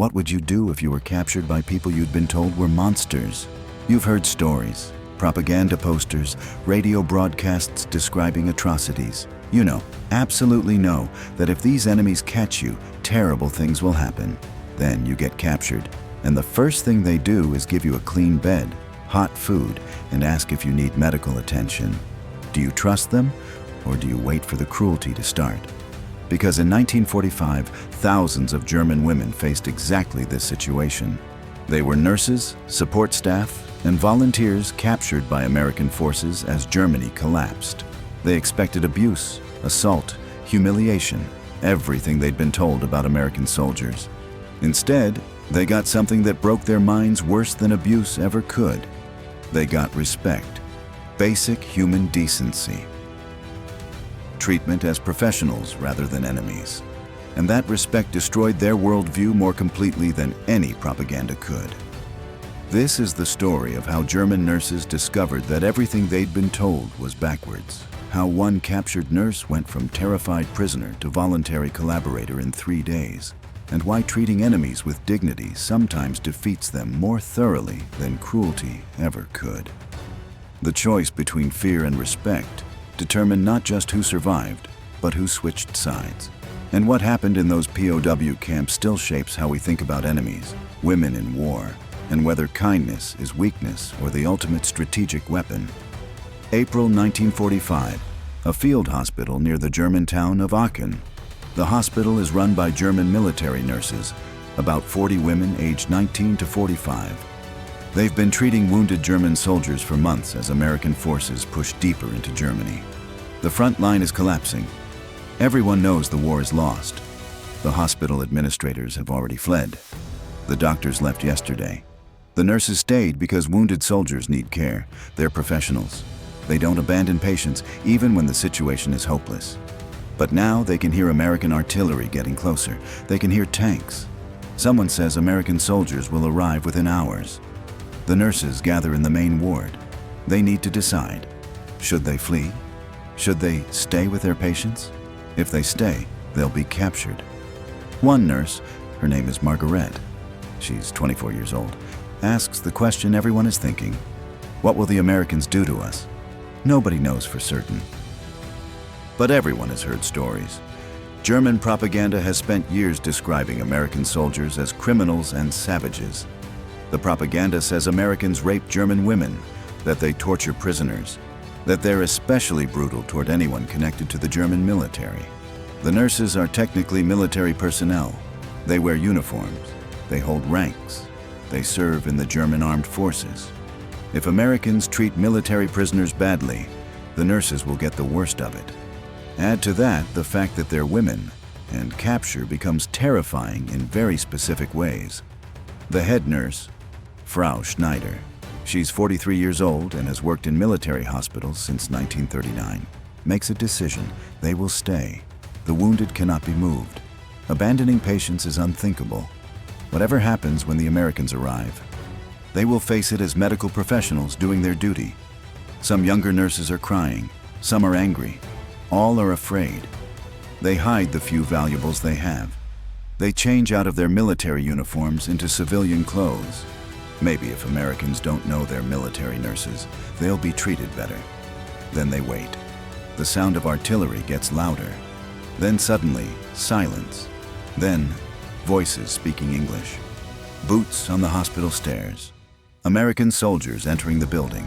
What would you do if you were captured by people you'd been told were monsters? You've heard stories, propaganda posters, radio broadcasts describing atrocities. You know, absolutely know, that if these enemies catch you, terrible things will happen. Then you get captured, and the first thing they do is give you a clean bed, hot food, and ask if you need medical attention. Do you trust them, or do you wait for the cruelty to start? Because in 1945, thousands of German women faced exactly this situation. They were nurses, support staff, and volunteers captured by American forces as Germany collapsed. They expected abuse, assault, humiliation, everything they'd been told about American soldiers. Instead, they got something that broke their minds worse than abuse ever could. They got respect, basic human decency. Treatment as professionals rather than enemies. And that respect destroyed their worldview more completely than any propaganda could. This is the story of how German nurses discovered that everything they'd been told was backwards. How one captured nurse went from terrified prisoner to voluntary collaborator in 3 days. And why treating enemies with dignity sometimes defeats them more thoroughly than cruelty ever could. The choice between fear and respect determined not just who survived, but who switched sides. And what happened in those POW camps still shapes how we think about enemies, women in war, and whether kindness is weakness or the ultimate strategic weapon. April 1945, a field hospital near the German town of Aachen. The hospital is run by German military nurses, about 40 women aged 19 to 45. They've been treating wounded German soldiers for months as American forces push deeper into Germany. The front line is collapsing. Everyone knows the war is lost. The hospital administrators have already fled. The doctors left yesterday. The nurses stayed because wounded soldiers need care. They're professionals. They don't abandon patients, even when the situation is hopeless. But now they can hear American artillery getting closer. They can hear tanks. Someone says American soldiers will arrive within hours. The nurses gather in the main ward. They need to decide. Should they flee? Should they stay with their patients? If they stay, they'll be captured. One nurse, her name is Margaret, she's 24 years old, asks the question everyone is thinking. What will the Americans do to us? Nobody knows for certain. But everyone has heard stories. German propaganda has spent years describing American soldiers as criminals and savages. The propaganda says Americans rape German women, that they torture prisoners, that they're especially brutal toward anyone connected to the German military. The nurses are technically military personnel. They wear uniforms. They hold ranks. They serve in the German armed forces. If Americans treat military prisoners badly, the nurses will get the worst of it. Add to that the fact that they're women, and capture becomes terrifying in very specific ways. The head nurse, Frau Schneider, she's 43 years old and has worked in military hospitals since 1939, makes a decision: they will stay. The wounded cannot be moved. Abandoning patients is unthinkable. Whatever happens when the Americans arrive, they will face it as medical professionals doing their duty. Some younger nurses are crying, some are angry, all are afraid. They hide the few valuables they have. They change out of their military uniforms into civilian clothes. Maybe if Americans don't know they're military nurses, they'll be treated better. Then they wait. The sound of artillery gets louder. Then suddenly, silence. Then, voices speaking English. Boots on the hospital stairs. American soldiers entering the building.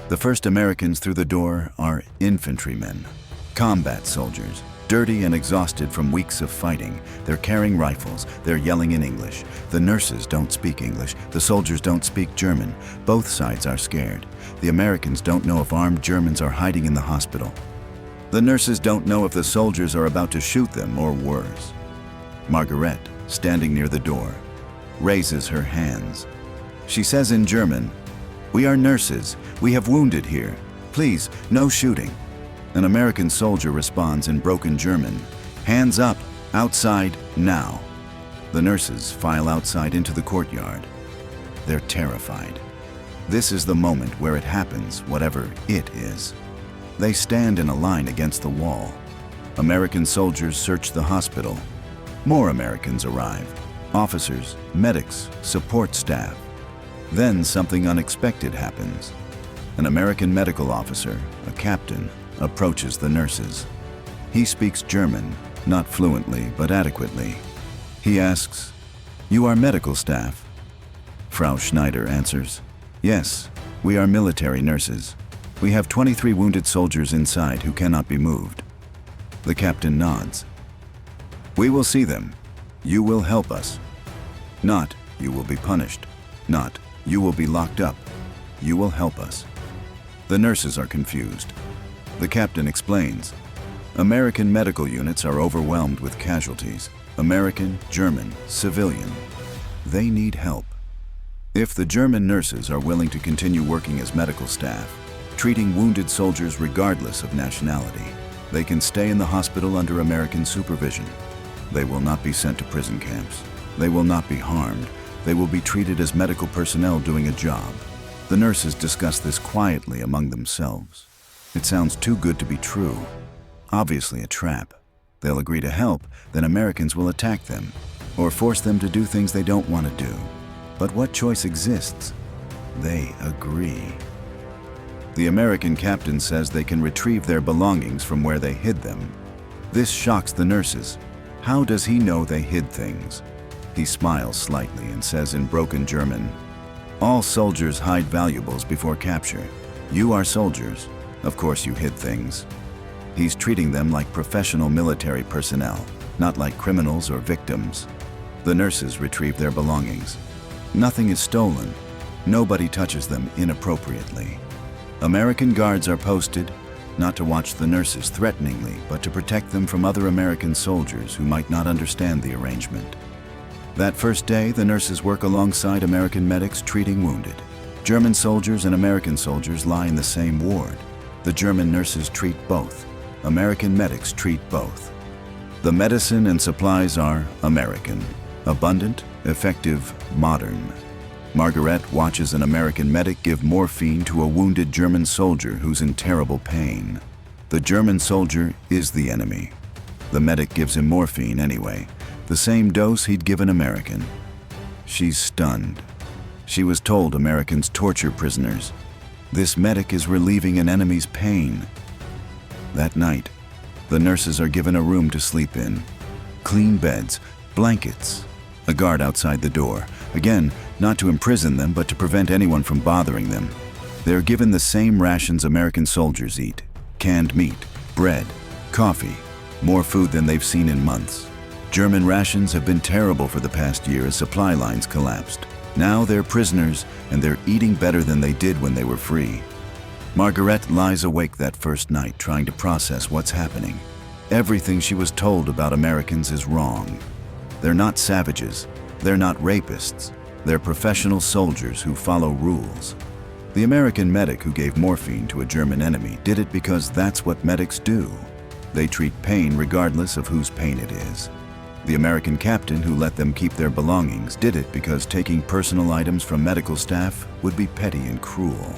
The first Americans through the door are infantrymen, combat soldiers, dirty and exhausted from weeks of fighting. They're carrying rifles. They're yelling in English. The nurses don't speak English. The soldiers don't speak German. Both sides are scared. The Americans don't know if armed Germans are hiding in the hospital. The nurses don't know if the soldiers are about to shoot them or worse. Margaret, standing near the door, raises her hands. She says in German, "We are nurses. We have wounded here. Please, no shooting." An American soldier responds in broken German, "Hands up, outside, now." The nurses file outside into the courtyard. They're terrified. This is the moment where it happens, whatever it is. They stand in a line against the wall. American soldiers search the hospital. More Americans arrive, officers, medics, support staff. Then something unexpected happens. An American medical officer, a captain, approaches the nurses. He speaks German, not fluently, but adequately. He asks, "You are medical staff?" Frau Schneider answers, "Yes, we are military nurses. We have 23 wounded soldiers inside who cannot be moved." The captain nods. "We will see them. You will help us. Not, you will be punished. Not, you will be locked up. You will help us." The nurses are confused. The captain explains, "American medical units are overwhelmed with casualties. American, German, civilian. They need help. If the German nurses are willing to continue working as medical staff, treating wounded soldiers regardless of nationality, they can stay in the hospital under American supervision. They will not be sent to prison camps. They will not be harmed. They will be treated as medical personnel doing a job." The nurses discuss this quietly among themselves. It sounds too good to be true. Obviously a trap. They'll agree to help, then Americans will attack them, or force them to do things they don't want to do. But what choice exists? They agree. The American captain says they can retrieve their belongings from where they hid them. This shocks the nurses. How does he know they hid things? He smiles slightly and says in broken German, "All soldiers hide valuables before capture. You are soldiers. Of course you hid things." He's treating them like professional military personnel, not like criminals or victims. The nurses retrieve their belongings. Nothing is stolen. Nobody touches them inappropriately. American guards are posted, not to watch the nurses threateningly, but to protect them from other American soldiers who might not understand the arrangement. That first day, the nurses work alongside American medics treating wounded. German soldiers and American soldiers lie in the same ward. The German nurses treat both. American medics treat both. The medicine and supplies are American. Abundant, effective, modern. Margaret watches an American medic give morphine to a wounded German soldier who's in terrible pain. The German soldier is the enemy. The medic gives him morphine anyway, the same dose he'd given American. She's stunned. She was told Americans torture prisoners. This medic is relieving an enemy's pain. That night, the nurses are given a room to sleep in. Clean beds, blankets, a guard outside the door. Again, not to imprison them, but to prevent anyone from bothering them. They're given the same rations American soldiers eat. Canned meat, bread, coffee, more food than they've seen in months. German rations have been terrible for the past year as supply lines collapsed. Now they're prisoners, and they're eating better than they did when they were free. Margaret lies awake that first night trying to process what's happening. Everything she was told about Americans is wrong. They're not savages. They're not rapists. They're professional soldiers who follow rules. The American medic who gave morphine to a German enemy did it because that's what medics do. They treat pain regardless of whose pain it is. The American captain who let them keep their belongings did it because taking personal items from medical staff would be petty and cruel.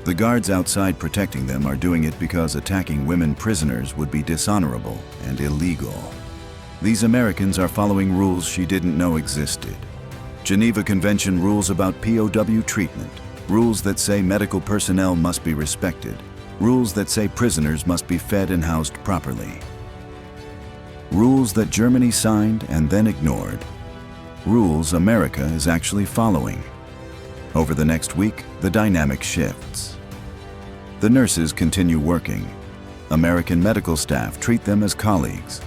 The guards outside protecting them are doing it because attacking women prisoners would be dishonorable and illegal. These Americans are following rules she didn't know existed. Geneva Convention rules about POW treatment, rules that say medical personnel must be respected, rules that say prisoners must be fed and housed properly. Rules that Germany signed and then ignored. Rules America is actually following. Over the next week, the dynamic shifts. The nurses continue working. American medical staff treat them as colleagues.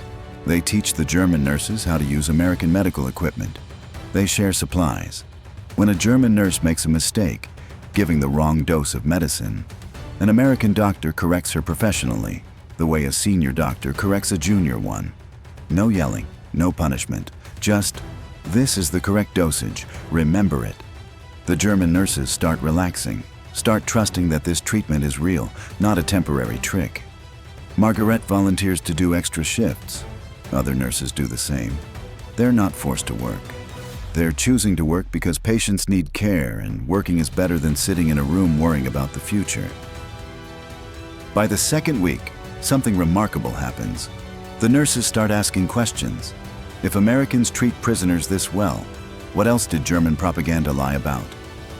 They teach the German nurses how to use American medical equipment. They share supplies. When a German nurse makes a mistake, giving the wrong dose of medicine, an American doctor corrects her professionally, the way a senior doctor corrects a junior one. No yelling, no punishment, just, "This is the correct dosage, remember it." The German nurses start relaxing, start trusting that this treatment is real, not a temporary trick. Margaret volunteers to do extra shifts. Other nurses do the same. They're not forced to work. They're choosing to work because patients need care, and working is better than sitting in a room worrying about the future. By the second week, something remarkable happens. The nurses start asking questions. If Americans treat prisoners this well, what else did German propaganda lie about?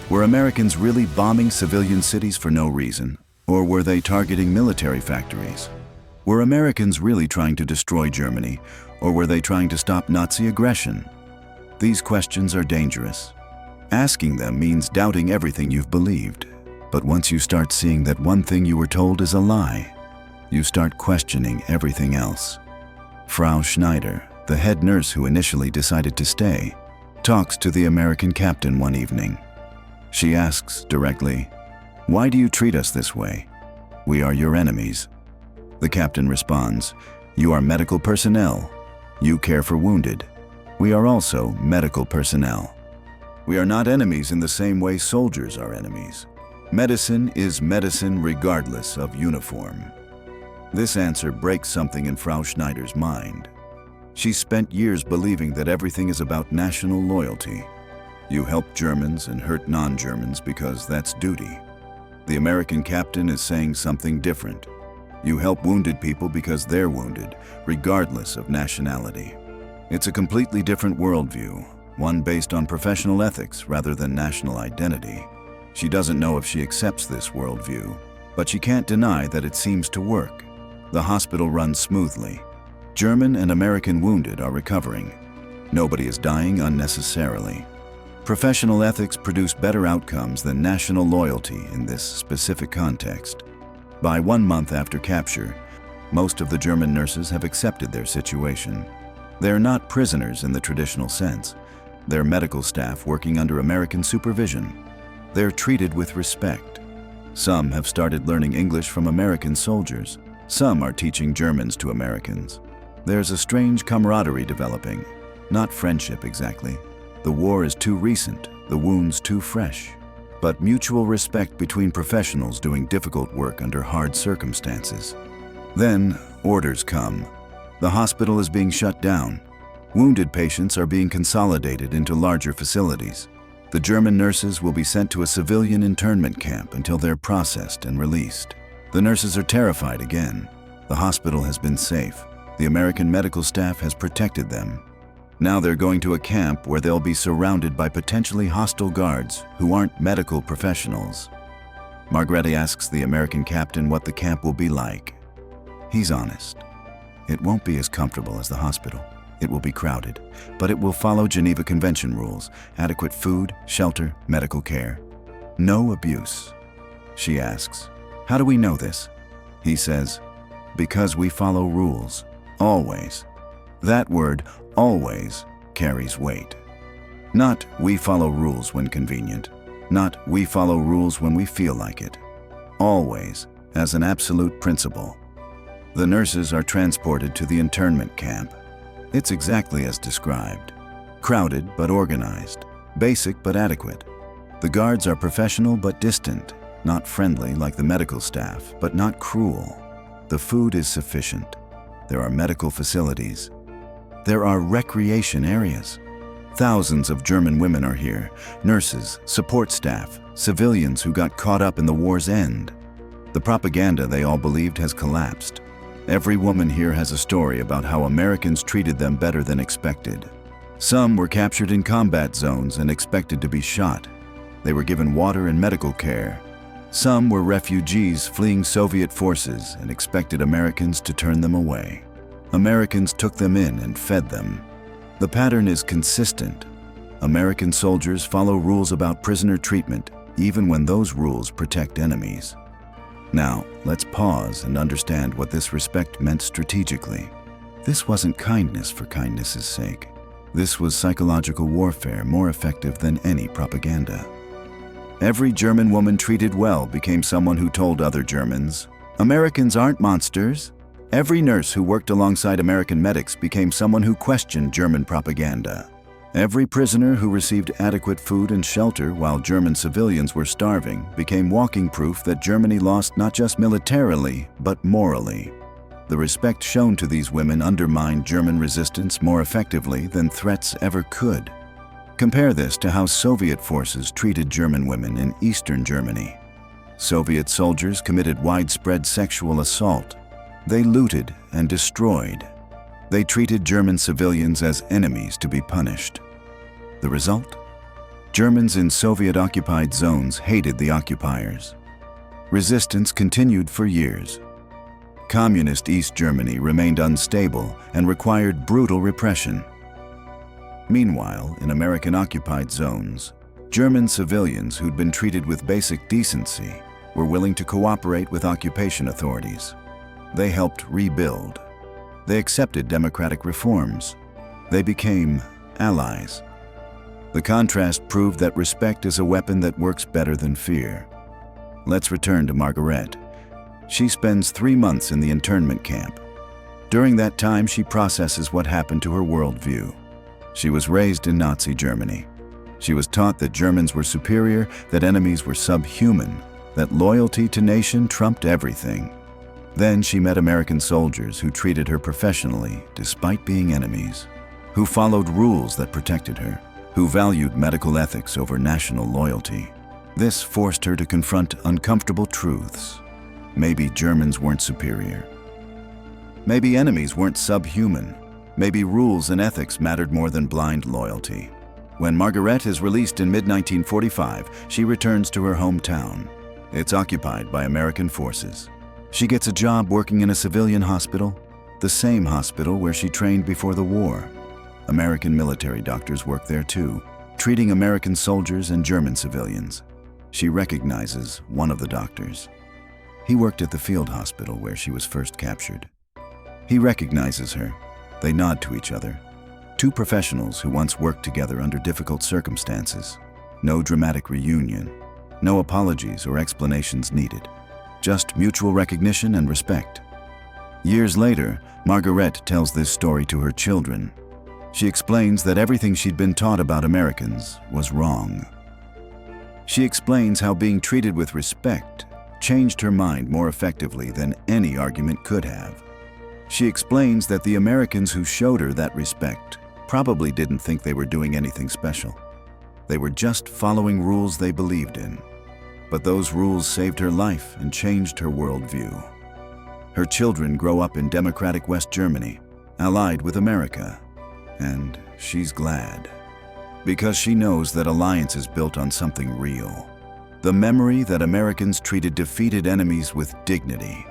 Were Americans really bombing civilian cities for no reason? Or were they targeting military factories? Were Americans really trying to destroy Germany? Or were they trying to stop Nazi aggression? These questions are dangerous. Asking them means doubting everything you've believed. But once you start seeing that one thing you were told is a lie, you start questioning everything else. Frau Schneider, the head nurse who initially decided to stay, talks to the American captain one evening. She asks directly, "Why do you treat us this way? We are your enemies." The captain responds, "You are medical personnel. You care for wounded. We are also medical personnel. We are not enemies in the same way soldiers are enemies. Medicine is medicine regardless of uniform." This answer breaks something in Frau Schneider's mind. She spent years believing that everything is about national loyalty. You help Germans and hurt non-Germans because that's duty. The American captain is saying something different. You help wounded people because they're wounded, regardless of nationality. It's a completely different worldview, one based on professional ethics rather than national identity. She doesn't know if she accepts this worldview, but she can't deny that it seems to work. The hospital runs smoothly. German and American wounded are recovering. Nobody is dying unnecessarily. Professional ethics produce better outcomes than national loyalty in this specific context. By 1 month after capture, most of the German nurses have accepted their situation. They're not prisoners in the traditional sense. They're medical staff working under American supervision. They're treated with respect. Some have started learning English from American soldiers. Some are teaching Germans to Americans. There's a strange camaraderie developing, not friendship exactly. The war is too recent, the wounds too fresh. But mutual respect between professionals doing difficult work under hard circumstances. Then, orders come. The hospital is being shut down. Wounded patients are being consolidated into larger facilities. The German nurses will be sent to a civilian internment camp until they're processed and released. The nurses are terrified again. The hospital has been safe. The American medical staff has protected them. Now they're going to a camp where they'll be surrounded by potentially hostile guards who aren't medical professionals. Margrethe asks the American captain what the camp will be like. He's honest. It won't be as comfortable as the hospital. It will be crowded, but it will follow Geneva Convention rules, adequate food, shelter, medical care. No abuse. She asks, "How do we know this?" He says, "Because we follow rules. Always." That word, always, carries weight. Not we follow rules when convenient. Not we follow rules when we feel like it. Always, as an absolute principle. The nurses are transported to the internment camp. It's exactly as described. Crowded but organized. Basic but adequate. The guards are professional but distant. Not friendly like the medical staff, but not cruel. The food is sufficient. There are medical facilities. There are recreation areas. Thousands of German women are here, nurses, support staff, civilians who got caught up in the war's end. The propaganda they all believed has collapsed. Every woman here has a story about how Americans treated them better than expected. Some were captured in combat zones and expected to be shot. They were given water and medical care. Some were refugees fleeing Soviet forces and expected Americans to turn them away. Americans took them in and fed them. The pattern is consistent. American soldiers follow rules about prisoner treatment, even when those rules protect enemies. Now, let's pause and understand what this respect meant strategically. This wasn't kindness for kindness' sake. This was psychological warfare more effective than any propaganda. Every German woman treated well became someone who told other Germans, "Americans aren't monsters." Every nurse who worked alongside American medics became someone who questioned German propaganda. Every prisoner who received adequate food and shelter while German civilians were starving became walking proof that Germany lost not just militarily, but morally. The respect shown to these women undermined German resistance more effectively than threats ever could. Compare this to how Soviet forces treated German women in Eastern Germany. Soviet soldiers committed widespread sexual assault. They looted and destroyed. They treated German civilians as enemies to be punished. The result? Germans in Soviet-occupied zones hated the occupiers. Resistance continued for years. Communist East Germany remained unstable and required brutal repression. Meanwhile, in American-occupied zones, German civilians who'd been treated with basic decency were willing to cooperate with occupation authorities. They helped rebuild. They accepted democratic reforms. They became allies. The contrast proved that respect is a weapon that works better than fear. Let's return to Margaret. She spends 3 months in the internment camp. During that time, she processes what happened to her worldview. She was raised in Nazi Germany. She was taught that Germans were superior, that enemies were subhuman, that loyalty to nation trumped everything. Then she met American soldiers who treated her professionally despite being enemies, who followed rules that protected her, who valued medical ethics over national loyalty. This forced her to confront uncomfortable truths. Maybe Germans weren't superior. Maybe enemies weren't subhuman. Maybe rules and ethics mattered more than blind loyalty. When Margaret is released in mid-1945, she returns to her hometown. It's occupied by American forces. She gets a job working in a civilian hospital, the same hospital where she trained before the war. American military doctors work there too, treating American soldiers and German civilians. She recognizes one of the doctors. He worked at the field hospital where she was first captured. He recognizes her. They nod to each other. Two professionals who once worked together under difficult circumstances. No dramatic reunion. No apologies or explanations needed. Just mutual recognition and respect. Years later, Margaret tells this story to her children. She explains that everything she'd been taught about Americans was wrong. She explains how being treated with respect changed her mind more effectively than any argument could have. She explains that the Americans who showed her that respect probably didn't think they were doing anything special. They were just following rules they believed in. But those rules saved her life and changed her worldview. Her children grow up in democratic West Germany, allied with America. And she's glad. Because she knows that alliance is built on something real. The memory that Americans treated defeated enemies with dignity.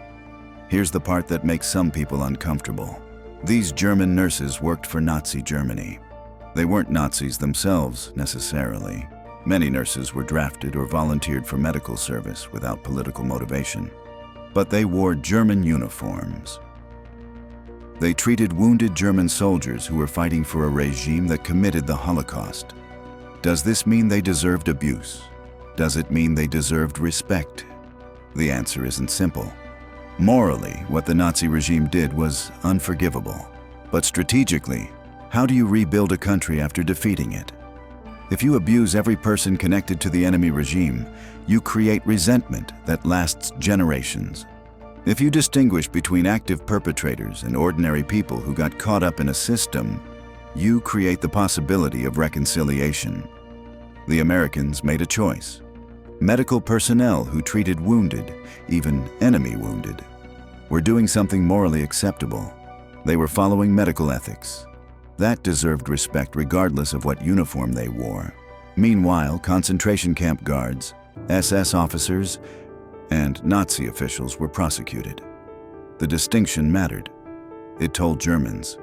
Here's the part that makes some people uncomfortable. These German nurses worked for Nazi Germany. They weren't Nazis themselves, necessarily. Many nurses were drafted or volunteered for medical service without political motivation. But they wore German uniforms. They treated wounded German soldiers who were fighting for a regime that committed the Holocaust. Does this mean they deserved abuse? Does it mean they deserved respect? The answer isn't simple. Morally, what the Nazi regime did was unforgivable. But strategically, how do you rebuild a country after defeating it? If you abuse every person connected to the enemy regime, you create resentment that lasts generations. If you distinguish between active perpetrators and ordinary people who got caught up in a system, you create the possibility of reconciliation. The Americans made a choice. Medical personnel who treated wounded, even enemy wounded, were doing something morally acceptable. They were following medical ethics. That deserved respect regardless of what uniform they wore. Meanwhile, concentration camp guards, SS officers, and Nazi officials were prosecuted. The distinction mattered. It told Germans,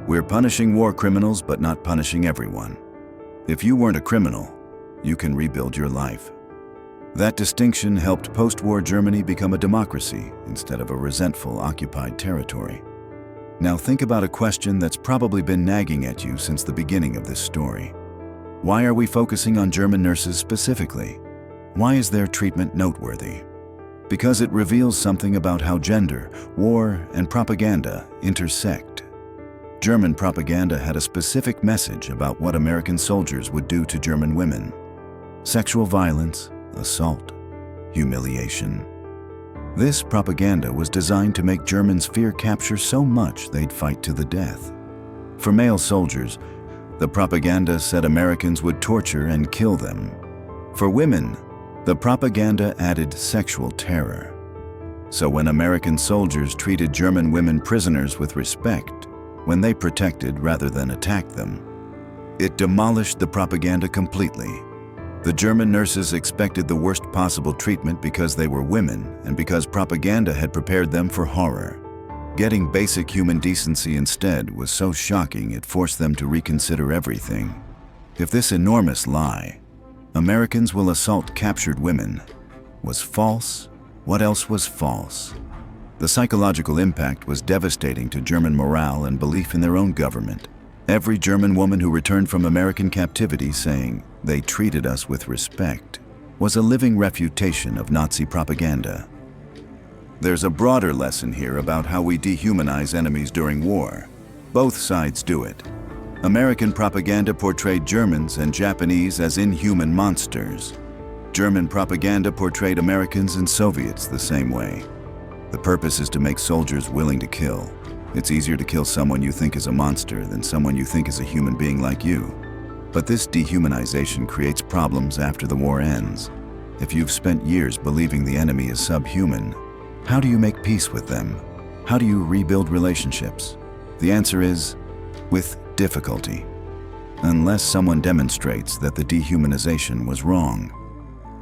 we're punishing war criminals but not punishing everyone. If you weren't a criminal, you can rebuild your life. That distinction helped post-war Germany become a democracy instead of a resentful occupied territory. Now think about a question that's probably been nagging at you since the beginning of this story. Why are we focusing on German nurses specifically? Why is their treatment noteworthy? Because it reveals something about how gender, war, and propaganda intersect. German propaganda had a specific message about what American soldiers would do to German women. Sexual violence, assault, humiliation. This propaganda was designed to make Germans fear capture so much they'd fight to the death. For male soldiers, the propaganda said Americans would torture and kill them. For women, the propaganda added sexual terror. So when American soldiers treated German women prisoners with respect, when they protected rather than attacked them. It demolished the propaganda completely. The German nurses expected the worst possible treatment because they were women and because propaganda had prepared them for horror. Getting basic human decency instead was so shocking it forced them to reconsider everything. If this enormous lie, Americans will assault captured women, was false, what else was false? The psychological impact was devastating to German morale and belief in their own government. Every German woman who returned from American captivity saying, "They treated us with respect," was a living refutation of Nazi propaganda. There's a broader lesson here about how we dehumanize enemies during war. Both sides do it. American propaganda portrayed Germans and Japanese as inhuman monsters. German propaganda portrayed Americans and Soviets the same way. The purpose is to make soldiers willing to kill. It's easier to kill someone you think is a monster than someone you think is a human being like you. But this dehumanization creates problems after the war ends. If you've spent years believing the enemy is subhuman, how do you make peace with them? How do you rebuild relationships? The answer is, with difficulty. Unless someone demonstrates that the dehumanization was wrong.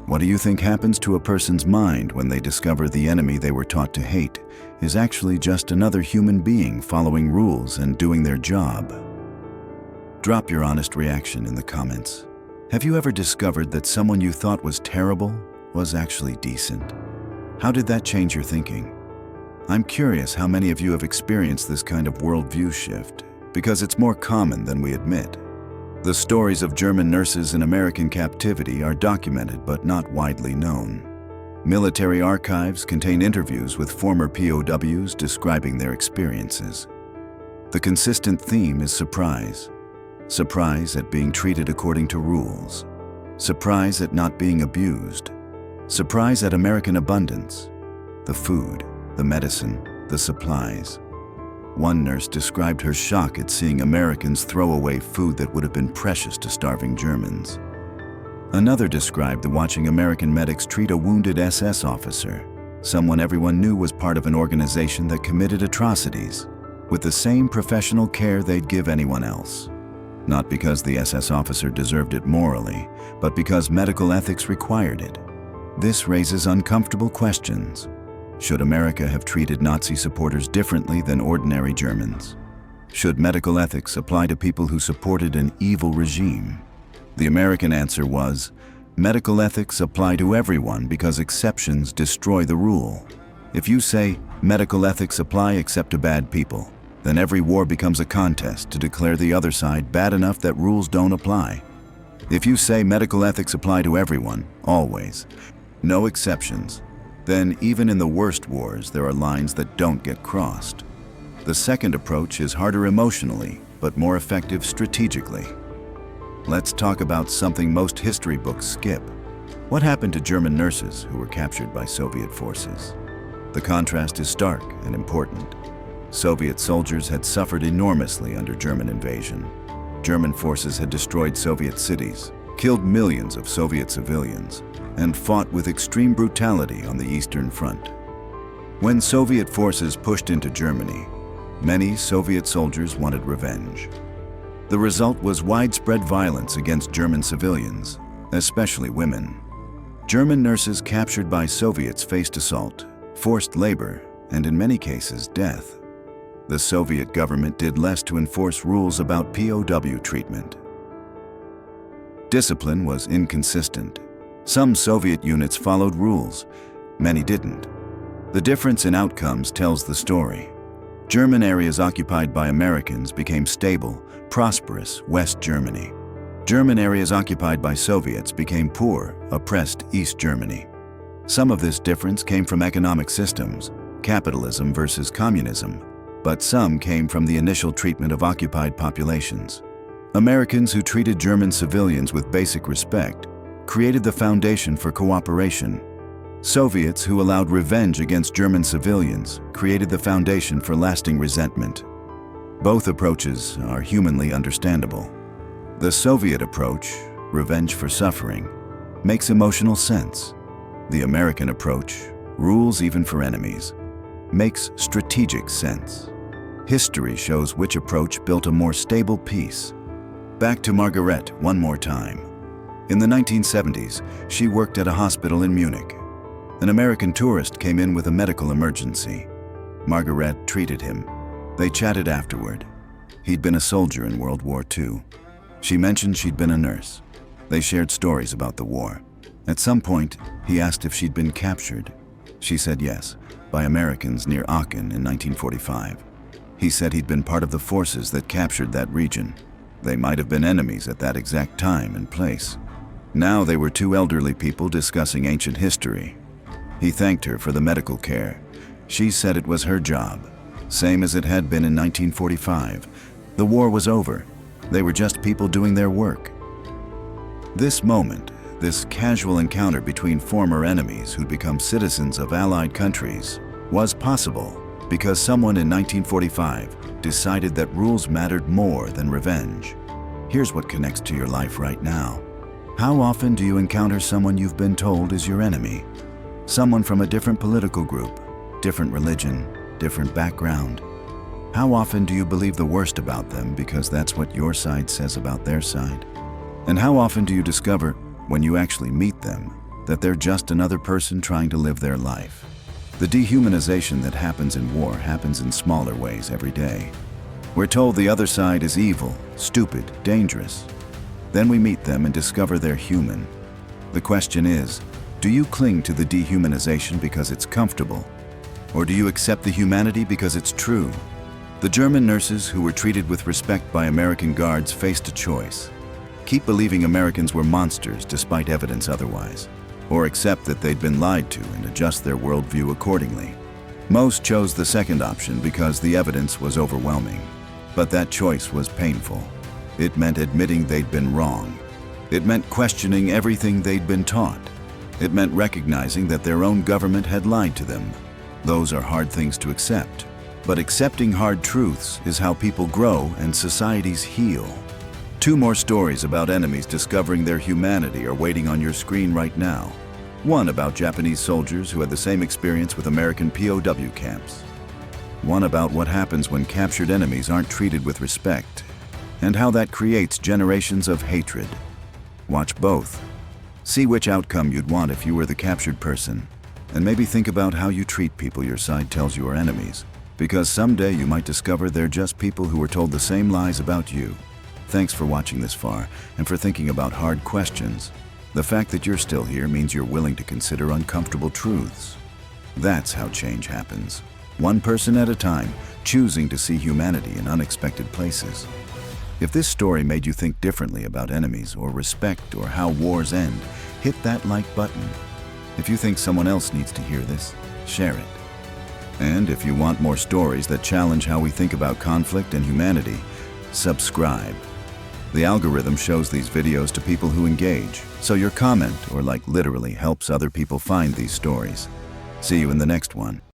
What do you think happens to a person's mind when they discover the enemy they were taught to hate is actually just another human being following rules and doing their job? Drop your honest reaction in the comments. Have you ever discovered that someone you thought was terrible was actually decent? How did that change your thinking? I'm curious how many of you have experienced this kind of worldview shift, because it's more common than we admit. The stories of German nurses in American captivity are documented but not widely known. Military archives contain interviews with former POWs describing their experiences. The consistent theme is surprise. Surprise at being treated according to rules. Surprise at not being abused. Surprise at American abundance. The food, the medicine, the supplies. One nurse described her shock at seeing Americans throw away food that would have been precious to starving Germans. Another described the watching American medics treat a wounded SS officer, someone everyone knew was part of an organization that committed atrocities, with the same professional care they'd give anyone else. Not because the SS officer deserved it morally, but because medical ethics required it. This raises uncomfortable questions. Should America have treated Nazi supporters differently than ordinary Germans? Should medical ethics apply to people who supported an evil regime? The American answer was, medical ethics apply to everyone because exceptions destroy the rule. If you say, medical ethics apply except to bad people, then every war becomes a contest to declare the other side bad enough that rules don't apply. If you say medical ethics apply to everyone, always, no exceptions, then even in the worst wars, there are lines that don't get crossed. The second approach is harder emotionally, but more effective strategically. Let's talk about something most history books skip. What happened to German nurses who were captured by Soviet forces? The contrast is stark and important. Soviet soldiers had suffered enormously under German invasion. German forces had destroyed Soviet cities, killed millions of Soviet civilians, and fought with extreme brutality on the Eastern Front. When Soviet forces pushed into Germany, many Soviet soldiers wanted revenge. The result was widespread violence against German civilians, especially women. German nurses captured by Soviets faced assault, forced labor, and in many cases, death. The Soviet government did less to enforce rules about POW treatment. Discipline was inconsistent. Some Soviet units followed rules, many didn't. The difference in outcomes tells the story. German areas occupied by Americans became stable, prosperous West Germany. German areas occupied by Soviets became poor, oppressed East Germany. Some of this difference came from economic systems, capitalism versus communism, but some came from the initial treatment of occupied populations. Americans who treated German civilians with basic respect created the foundation for cooperation. Soviets who allowed revenge against German civilians created the foundation for lasting resentment. Both approaches are humanly understandable. The Soviet approach, revenge for suffering, makes emotional sense. The American approach, rules even for enemies, makes strategic sense. History shows which approach built a more stable peace. Back to Margaret one more time. In the 1970s, she worked at a hospital in Munich. An American tourist came in with a medical emergency. Margaret treated him. They chatted afterward. He'd been a soldier in World War II. She mentioned she'd been a nurse. They shared stories about the war. At some point, he asked if she'd been captured. She said yes, by Americans near Aachen in 1945. He said he'd been part of the forces that captured that region. They might have been enemies at that exact time and place. Now they were two elderly people discussing ancient history. He thanked her for the medical care. She said it was her job, same as it had been in 1945. The war was over. They were just people doing their work. This moment, this casual encounter between former enemies who'd become citizens of allied countries, was possible because someone in 1945 decided that rules mattered more than revenge. Here's what connects to your life right now. How often do you encounter someone you've been told is your enemy? Someone from a different political group, different religion, different background. How often do you believe the worst about them because that's what your side says about their side? And how often do you discover, when you actually meet them, that they're just another person trying to live their life? The dehumanization that happens in war happens in smaller ways every day. We're told the other side is evil, stupid, dangerous. Then we meet them and discover they're human. The question is, do you cling to the dehumanization because it's comfortable? Or do you accept the humanity because it's true? The German nurses who were treated with respect by American guards faced a choice. Keep believing Americans were monsters despite evidence otherwise, or accept that they'd been lied to and adjust their worldview accordingly. Most chose the second option because the evidence was overwhelming. But that choice was painful. It meant admitting they'd been wrong. It meant questioning everything they'd been taught. It meant recognizing that their own government had lied to them. Those are hard things to accept. But accepting hard truths is how people grow and societies heal. Two more stories about enemies discovering their humanity are waiting on your screen right now. One about Japanese soldiers who had the same experience with American POW camps. One about what happens when captured enemies aren't treated with respect, and how that creates generations of hatred. Watch both. See which outcome you'd want if you were the captured person, and maybe think about how you treat people your side tells you are enemies, because someday you might discover they're just people who were told the same lies about you. Thanks for watching this far, and for thinking about hard questions. The fact that you're still here means you're willing to consider uncomfortable truths. That's how change happens. One person at a time, choosing to see humanity in unexpected places. If this story made you think differently about enemies or respect or how wars end, hit that like button. If you think someone else needs to hear this, share it. And if you want more stories that challenge how we think about conflict and humanity, subscribe. The algorithm shows these videos to people who engage, so your comment or like literally helps other people find these stories. See you in the next one.